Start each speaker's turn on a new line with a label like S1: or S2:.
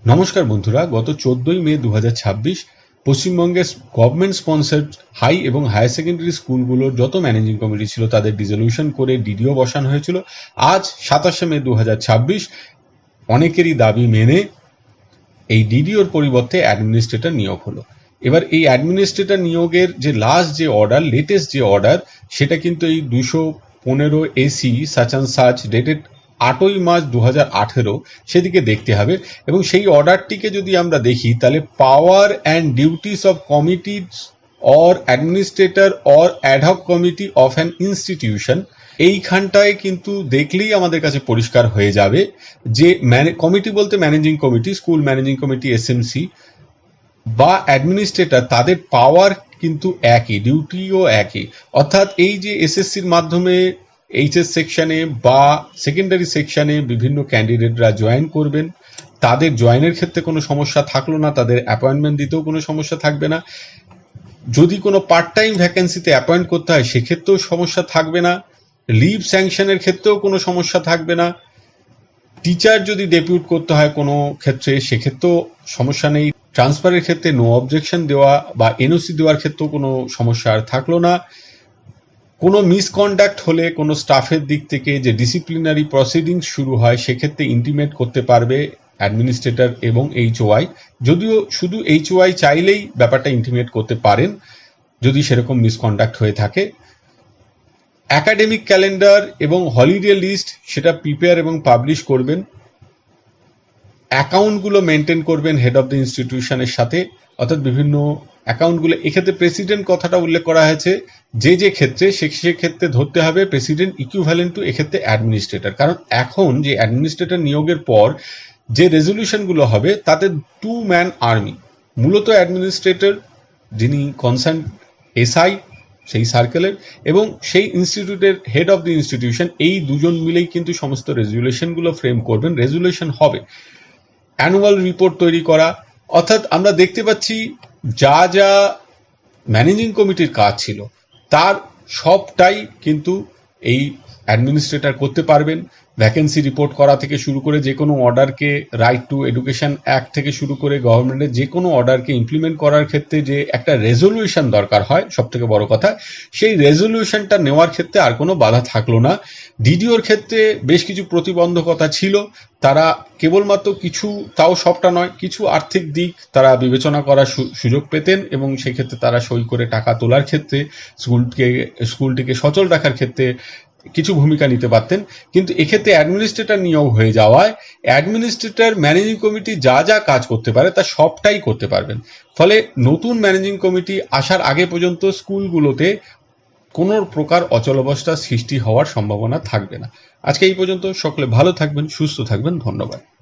S1: নমস্কার বন্ধুরা, গত 14ই মে 2026 পশ্চিমবঙ্গের গভর্নমেন্ট স্পন্সর্ড হাই এবং হায়ার সেকেন্ডারি স্কুলগুলোর যত ম্যানেজিং কমিটি ছিল তাদের ডিসলিউশন করে ডিডিও বসানো হয়েছিল। আজ 27শে মে 2026 অনেকেরই দাবি মেনে এই ডিডিওর পরিবর্তে অ্যাডমিনিস্ট্রেটর নিয়োগ হলো। এবার এই অ্যাডমিনিস্ট্রেটর নিয়োগের যে লাস্ট যে অর্ডার, লেটেস্ট যে অর্ডার, সেটা কিন্তু এই 215 AC such and such dated 8ই মার্চ 2018 সেদিকে দেখতে হবে। এবং সেই অর্ডারটিকে যদি আমরা দেখি তাহলে power and duties of committees or administrator or ad hoc committee of an institution, এইখানটায় কিন্তু দেখলেই আমাদের কাছে পরিষ্কার হয়ে যাবে যে কমিটি বলতে managing committee, school managing committee, SMC বা অ্যাডমিনিস্ট্রেটর, তাদের পাওয়ার কিন্তু একই, ডিউটিও একই। অর্থাৎ এই যে এসএসসির মাধ্যমে এইচএস সেকশনে বা সেকেন্ডারি সেকশনে বিভিন্ন ক্যান্ডিডেটরা জয়েন করবেন, তাদের জয়েনের ক্ষেত্রে কোনো সমস্যা থাকলো না, তাদের অ্যাপয়েন্টমেন্ট দিতেও কোনো সমস্যা থাকবে না। যদি কোনো পার্ট টাইম ভ্যাকেন্সিতে অ্যাপয়েন্ট করতে হয় সেক্ষেত্রেও সমস্যা থাকবে না, লিভ স্যাংশনের ক্ষেত্রেও কোনো সমস্যা থাকবে না, টিচার যদি ডেপুট করতে হয় কোনো ক্ষেত্রে সেক্ষেত্রেও সমস্যা নেই, ট্রান্সফারের ক্ষেত্রে নো অবজেকশন দেওয়া বা এনওসি দেওয়ার ক্ষেত্রেও কোনো সমস্যা আর থাকলো না। কোনো মিসকন্ডাক্ট হলে কোনো স্টাফের দিক থেকে যে ডিসিপ্লিনারি প্রসিডিংস শুরু হয় সেক্ষেত্রে ইন্টিমেট করতে পারবে অ্যাডমিনিস্ট্রেটর এবং এইচওআই। যদিও শুধু এইচওআই চাইলেই ব্যাপারটা ইন্টিমেট করতে পারেন যদি সেরকম মিসকন্ডাক্ট হয়ে থাকে। অ্যাকাডেমিক ক্যালেন্ডার এবং হলিডে লিস্ট সেটা প্রিপেয়ার এবং পাবলিশ করবেন। অ্যাকাউন্টগুলো মেনটেন করবেন হেড অফ দ্য ইনস্টিটিউশনের সাথে, অর্থাৎ বিভিন্ন অ্যাকাউন্টগুলো। এক্ষেত্রে প্রেসিডেন্ট কথাটা উল্লেখ করা হয়েছে, যে ক্ষেত্রে সেক্ষেত্রে ধরতে হবে প্রেসিডেন্ট ইকুইভ্যালেন্ট টু এক্ষেত্রে অ্যাডমিনিস্ট্রেটর। কারণ এখন যে অ্যাডমিনিস্ট্রেটর নিয়োগের পর যে রেজলিউশনগুলো হবে তাতে 2 ম্যান আর্মি, মূলত অ্যাডমিনিস্ট্রেটর যিনি কনসার্ন এসআই সেই সার্কেলের এবং সেই ইনস্টিটিউটের হেড অফ দ্য ইনস্টিটিউশন, এই দুজন মিলেই কিন্তু সমস্ত রেজুলেশনগুলো ফ্রেম করবেন। রেজুলেশন হবে অ্যানুয়াল রিপোর্ট তৈরি করা। অর্থাৎ আমরা দেখতে পাচ্ছি যা যা ম্যানেজিং কমিটির কাজ ছিল তার সবটাই কিন্তু এই অ্যাডমিনিস্ট্রেটর করতে পারবেন। ভ্যাকেন্সি রিপোর্ট করা থেকে শুরু করে যে কোনো অর্ডারকে, রাইট টু এডুকেশন অ্যাক্ট থেকে শুরু করে গভর্নমেন্টের যে কোনো অর্ডারকে ইমপ্লিমেন্ট করার ক্ষেত্রে যে একটা রেজলিউশন দরকার হয়, সব থেকে বড় কথা সেই রেজলিউশনটা নেওয়ার ক্ষেত্রে আর কোনো বাধা থাকলো না। ডিডিওর ক্ষেত্রে বেশ কিছু প্রতিবন্ধকতা ছিল, তারা কেবলমাত্র কিছু, তাও সবটা নয়, কিছু আর্থিক দিক তারা বিবেচনা করার সুযোগ পেতেন এবং সেক্ষেত্রে তারা সই করে টাকা তোলার ক্ষেত্রে স্কুলটিকে সচল রাখার ক্ষেত্রে কিছু ভূমিকা নিতে পারতেন। কিন্তু এক্ষেত্রে অ্যাডমিনিস্ট্রেটর নিয়োগ হয়ে যাওয়ায় অ্যাডমিনিস্ট্রেটর ম্যানেজিং কমিটি যা যা কাজ করতে পারে তা সবটাই করতে পারবেন। ফলে নতুন ম্যানেজিং কমিটি আসার আগে পর্যন্ত স্কুলগুলোতে কোনো প্রকার অচলাবস্থার সৃষ্টি হওয়ার সম্ভাবনা থাকবে না। আজকে এই পর্যন্ত। সকলে ভালো থাকবেন, সুস্থ থাকবেন। ধন্যবাদ।